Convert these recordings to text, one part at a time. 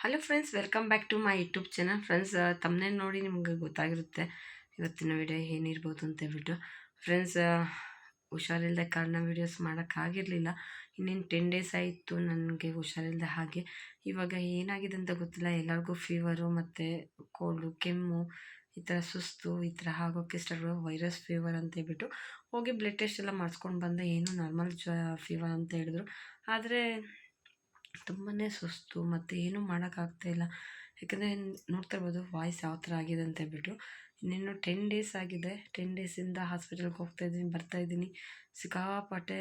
Hello friends, welcome back to my YouTube channel. Friends, ತಮ್ಮನೇಲಿ ನೋಡಿ ನಿಮ್ಗೆ ಗೊತ್ತಾಗಿರುತ್ತೆ ಇವತ್ತಿನ ವಿಡಿಯೋ ಏನಿರ್ಬೋದು ಅಂತ ಹೇಳ್ಬಿಟ್ಟು. ಫ್ರೆಂಡ್ಸ್, ಹುಷಾರಿಲ್ಲದೆ ಕಾರಣ ವೀಡಿಯೋಸ್ ಮಾಡೋಕ್ಕಾಗಿರಲಿಲ್ಲ. ಇನ್ನೇನು 10 ಡೇಸ್ ಆಯಿತು ನನಗೆ ಹುಷಾರಿಲ್ಲದೆ. ಹಾಗೆ ಇವಾಗ ಏನಾಗಿದೆ ಅಂತ ಗೊತ್ತಿಲ್ಲ, ಎಲ್ಲರಿಗೂ ಫೀವರು ಮತ್ತು ಕೋಲ್ಡು, ಕೆಮ್ಮು, ಈ ಥರ ಸುಸ್ತು ಈ ಥರ ಆಗೋಕ್ಕೆ ಸ್ಟಾರ್ಟ್, ವೈರಸ್ ಫೀವರ್ ಅಂತ ಹೇಳ್ಬಿಟ್ಟು ಹೋಗಿ ಬ್ಲಡ್ ಟೆಸ್ಟ್ ಎಲ್ಲ ಮಾಡಿಸ್ಕೊಂಡು ಬಂದೆ. ಏನು ನಾರ್ಮಲ್ ಫೀವರ್ ಅಂತ ಹೇಳಿದ್ರು. ಆದರೆ ತುಂಬಾ ಸುಸ್ತು ಮತ್ತು ಏನೂ ಮಾಡೋಕ್ಕಾಗ್ತಾಯಿಲ್ಲ. ಯಾಕಂದರೆ ನೋಡ್ತಾ ಇರ್ಬೋದು ವಾಯ್ಸ್ ಯಾವ ಥರ ಆಗಿದೆ ಅಂತ ಹೇಳ್ಬಿಟ್ಟು. ಇನ್ನೇನು 10 ಡೇಸ್ ಆಗಿದೆ. 10 ಡೇಸಿಂದ ಹಾಸ್ಪಿಟಲ್ಗೆ ಹೋಗ್ತಾಯಿದ್ದೀನಿ, ಬರ್ತಾಯಿದ್ದೀನಿ. ಸಿಕ್ಕಾಪಟ್ಟೆ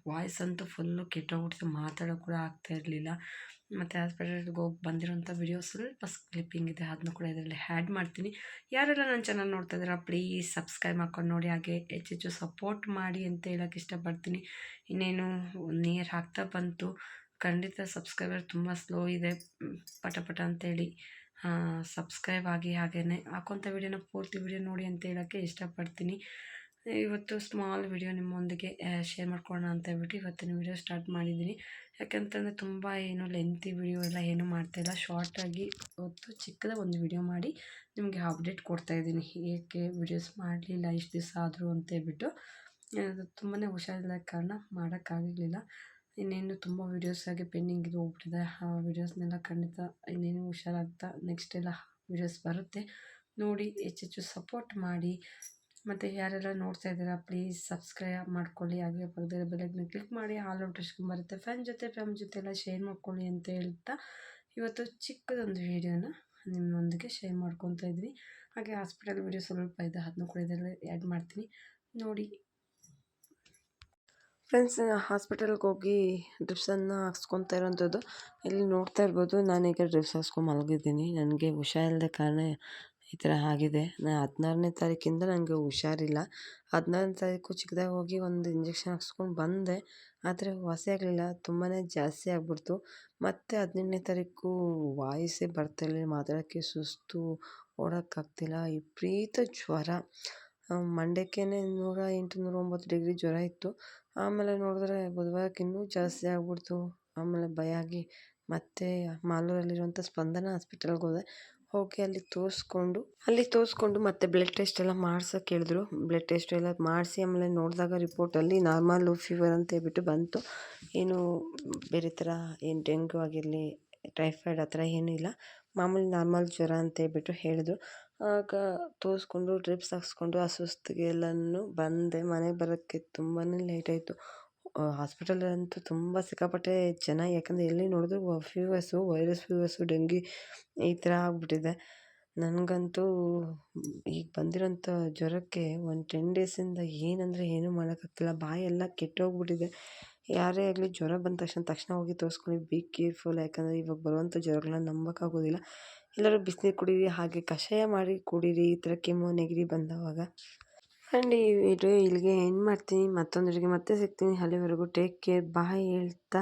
ವಾಯ್ಸ್ ಅಂತೂ ಫುಲ್ಲು ಕೆಟ್ಟೋಗ್ಬಿಡ್ತು, ಮಾತಾಡೋಕ್ಕೆ ಕೂಡ ಆಗ್ತಾ ಇರಲಿಲ್ಲ. ಮತ್ತು ಹಾಸ್ಪಿಟಲ್ಗೆ ಹೋಗಿ ಬಂದಿರೋಂಥ ವಿಡಿಯೋ ಸ್ವಲ್ಪ ಕ್ಲಿಪ್ಪಿಂಗ್ ಇದೆ, ಅದನ್ನು ಕೂಡ ಇದರಲ್ಲಿ ಆ್ಯಡ್ ಮಾಡ್ತೀನಿ. ಯಾರೆಲ್ಲ ನನ್ನ ಚಾನಲ್ ನೋಡ್ತಾ ಇದ್ದೀರಾ ಪ್ಲೀಸ್ ಸಬ್ಸ್ಕ್ರೈಬ್ ಮಾಡ್ಕೊಂಡು ನೋಡಿ, ಹಾಗೆ ಹೆಚ್ಚೆಚ್ಚು ಸಪೋರ್ಟ್ ಮಾಡಿ ಅಂತ ಹೇಳೋಕ್ಕೆ ಇಷ್ಟಪಡ್ತೀನಿ. ಇನ್ನೇನು 1 ಇಯರ್ ಆಗ್ತಾ ಬಂತು. ಖಂಡಿತ ಸಬ್ಸ್ಕ್ರೈಬರ್ ತುಂಬ ಸ್ಲೋ ಇದೆ, ಪಟ ಅಂತೇಳಿ ಸಬ್ಸ್ಕ್ರೈಬ್ ಆಗಿ, ಹಾಗೆಯೇ ಹಾಕೋಂಥ ವಿಡಿಯೋನ ಪೂರ್ತಿ ವಿಡಿಯೋ ನೋಡಿ ಅಂತ ಹೇಳೋಕ್ಕೆ ಇಷ್ಟಪಡ್ತೀನಿ. ಇವತ್ತು ಸ್ಮಾಲ್ ವಿಡಿಯೋ ನಿಮ್ಮೊಂದಿಗೆ ಶೇರ್ ಮಾಡ್ಕೊಳ್ಳೋಣ ಅಂತ ಹೇಳ್ಬಿಟ್ಟು ಇವತ್ತಿನ ವಿಡಿಯೋ ಸ್ಟಾರ್ಟ್ ಮಾಡಿದ್ದೀನಿ. ಯಾಕಂತಂದರೆ ತುಂಬ ಏನು ಲೆಂತಿ ವಿಡಿಯೋ ಎಲ್ಲ ಏನೂ ಮಾಡ್ತಾಯಿಲ್ಲ, ಶಾರ್ಟಾಗಿ ಇವತ್ತು ಚಿಕ್ಕದ ಒಂದು ವಿಡಿಯೋ ಮಾಡಿ ನಿಮಗೆ ಅಪ್ಡೇಟ್ ಕೊಡ್ತಾಯಿದ್ದೀನಿ. ಏಕೆ ವಿಡಿಯೋಸ್ ಮಾಡಲಿಲ್ಲ ಇಷ್ಟು ದಿವಸ ಆದರೂ ಅಂತ ಹೇಳ್ಬಿಟ್ಟು. ತುಂಬಾ ಹುಷಾರಿಲ್ಲದ ಕಾರಣ ಮಾಡೋಕ್ಕಾಗಿರಲಿಲ್ಲ. ಇನ್ನೇನು ತುಂಬ ವೀಡಿಯೋಸ್ ಆಗಿ ಪೆಂಡಿಂಗ್ ಇದು ಹೋಗ್ಬಿಟ್ಟಿದೆ. ಆ ವೀಡಿಯೋಸ್ನೆಲ್ಲ ಖಂಡಿತ ಇನ್ನೇನು ಹುಷಾರಾಗ್ತಾ ನೆಕ್ಸ್ಟ್ ಎಲ್ಲ ವೀಡಿಯೋಸ್ ಬರುತ್ತೆ, ನೋಡಿ ಹೆಚ್ಚೆಚ್ಚು ಸಪೋರ್ಟ್ ಮಾಡಿ. ಮತ್ತು ಯಾರೆಲ್ಲ ನೋಡ್ತಾ ಇದ್ದೀರಾ ಪ್ಲೀಸ್ ಸಬ್ಸ್ಕ್ರೈಬ್ ಮಾಡ್ಕೊಳ್ಳಿ, ಹಾಗೆ ಪಕ್ಕದಲ್ಲಿ ಬೆಲ್ಲೈಕನ್ನ ಕ್ಲಿಕ್ ಮಾಡಿ, ಆಲ್ ನೋಟಿಫಿಕೇಷನ್ ಬರುತ್ತೆ. ಫ್ಯಾಮಿಲಿ ಜೊತೆ ಎಲ್ಲ ಶೇರ್ ಮಾಡ್ಕೊಳ್ಳಿ ಅಂತ ಹೇಳ್ತಾ ಇವತ್ತು ಚಿಕ್ಕದೊಂದು ವೀಡಿಯೋನ ನಿಮ್ಮೊಂದಿಗೆ ಶೇರ್ ಮಾಡ್ಕೊತಾ ಇದ್ವಿ. ಹಾಗೆ ಹಾಸ್ಪಿಟಲ್ ವೀಡಿಯೋ ಸ್ವಲ್ಪ ಇದೆ, ಅದನ್ನು ಕೂಡ ಇದರಲ್ಲಿ ಆ್ಯಡ್ ಮಾಡ್ತೀನಿ ನೋಡಿ. ಫ್ರೆಂಡ್ಸ್, ಹಾಸ್ಪಿಟಲ್ಗೆ ಹೋಗಿ ಡ್ರಿಪ್ಸನ್ನು ಹಾಕ್ಸ್ಕೊತಾ ಇರೋಂಥದ್ದು ಇಲ್ಲಿ ನೋಡ್ತಾ ಇರ್ಬೋದು. ನಾನೀಗ ಡ್ರಿಪ್ಸ್ ಹಾಕ್ಸ್ಕೊಂಡು ಮಲಗಿದ್ದೀನಿ. ನನಗೆ ಹುಷಾರಿಲ್ಲದ ಕಾರಣ ಈ ಥರ ಆಗಿದೆ. ನಾನು 16ನೇ ತಾರೀಕಿಂದ ನನಗೆ ಹುಷಾರಿಲ್ಲ. 16ನೇ ತಾರೀಕು ಚಿಕ್ಕದಾಗಿ ಹೋಗಿ ಒಂದು ಇಂಜೆಕ್ಷನ್ ಹಾಕ್ಸ್ಕೊಂಡು ಬಂದೆ, ಆದರೆ ವಾಸಿ ಆಗಲಿಲ್ಲ, ತುಂಬಾ ಜಾಸ್ತಿ ಆಗ್ಬಿಡ್ತು. ಮತ್ತು 18ನೇ ತಾರೀಕು ವಾಯ್ಸೇ ಬರ್ತಾಯಿರಲಿಲ್ಲ, ಮಾತಾಡೋಕ್ಕೆ ಸುಸ್ತು, ಓಡೋಕ್ಕಾಗ್ತಿಲ್ಲ, ವಿಪರೀತ ಜ್ವರ. ಮಂಡ್ಯಕ್ಕೇ 108 109 ಡಿಗ್ರಿ ಜ್ವರ ಇತ್ತು. ಆಮೇಲೆ ನೋಡಿದ್ರೆ ಬುಧವಾರಕ್ಕೆ ಇನ್ನೂ ಜಾಸ್ತಿ ಆಗ್ಬಿಡ್ತು. ಆಮೇಲೆ ಭಯ ಆಗಿ ಮತ್ತೆ ಮಾಲೂರಲ್ಲಿರುವಂಥ ಸ್ಪಂದನ ಹಾಸ್ಪಿಟಲ್ಗೆ ಹೋಗಿ ಅಲ್ಲಿ ತೋರಿಸ್ಕೊಂಡು ಮತ್ತೆ ಬ್ಲಡ್ ಟೆಸ್ಟ್ ಎಲ್ಲ ಮಾಡ್ಸೋಕೆ ಹೇಳಿದ್ರು. ಬ್ಲಡ್ ಟೆಸ್ಟ್ ಎಲ್ಲ ಮಾಡಿಸಿ ಆಮೇಲೆ ನೋಡಿದಾಗ ರಿಪೋರ್ಟಲ್ಲಿ ನಾರ್ಮಲ್ಲು ಫೀವರ್ ಅಂತ ಹೇಳ್ಬಿಟ್ಟು ಬಂತು. ಏನು ಬೇರೆ ಥರ ಏನು ಡೆಂಗ್ಯೂ ಆಗಿರಲಿ, ಟೈಫಾಯ್ಡ್ ಆ ಥರ ಏನೂ ಇಲ್ಲ, ಮಾಮೂಲಿ ನಾರ್ಮಲ್ ಜ್ವರ ಅಂತ ಹೇಳ್ಬಿಟ್ಟು ಹೇಳಿದ್ರು. ಆಗ ತೋರಿಸ್ಕೊಂಡು ಡ್ರಿಪ್ಸ್ ಹಾಕ್ಸ್ಕೊಂಡು ಆ ಸುಸ್ತಿಗೆ ಎಲ್ಲನೂ ಬಂದೆ. ಮನೆಗೆ ಬರೋಕ್ಕೆ ತುಂಬಾ ಲೇಟ್ ಆಯಿತು. ಹಾಸ್ಪಿಟಲಂತೂ ತುಂಬ ಸಿಕ್ಕಾಪಟ್ಟೆ ಜನ, ಯಾಕಂದರೆ ಎಲ್ಲಿ ನೋಡಿದ್ರು ಫೀವರ್ಸು, ವೈರಸ್ ಫೀವರ್ಸು, ಡೆಂಗಿ ಈ ಥರ ಆಗ್ಬಿಟ್ಟಿದೆ. ನನಗಂತೂ ಈಗ ಬಂದಿರೋಂಥ ಜ್ವರಕ್ಕೆ ಒಂದು 10 ಡೇಸಿಂದ ಏನಂದರೆ ಏನೂ ಮಾಡೋಕ್ಕಾಗ್ತಿಲ್ಲ, ಬಾಯೆಲ್ಲ ಕೆಟ್ಟೋಗ್ಬಿಟ್ಟಿದೆ. ಯಾರೇ ಆಗಲಿ ಜ್ವರ ಬಂದ ತಕ್ಷಣ ಹೋಗಿ ತೋರಿಸ್ಕೊಳ್ಳಿ, ಬಿ ಕೇರ್ಫುಲ್. ಯಾಕಂದರೆ ಇವಾಗ ಬರುವಂಥ ಜ್ವರಗಳನ್ನ ನಂಬೋಕ್ಕಾಗೋದಿಲ್ಲ. ಎಲ್ಲರೂ ಬಿಸಿನೀರು ಕುಡೀರಿ, ಹಾಗೆ ಕಷಾಯ ಮಾಡಿ ಕುಡೀರಿ ಈ ಥರ ಕೆಮ್ಮು ನೆಗಡಿ ಬಂದವಾಗ. ಆ್ಯಂಡ್ ಈ ವಿಡಿಯೋ ಇಲ್ಲಿಗೆ ಎಂಡ್ ಮಾಡ್ತೀನಿ. ಮತ್ತೊಂದು ವಿಡಿಯೋಗೆ ಮತ್ತೆ ಸಿಗ್ತೀನಿ. ಅಲ್ಲಿವರೆಗೂ ಟೇಕ್ ಕೇರ್, ಬಾಯ್ ಹೇಳ್ತಾ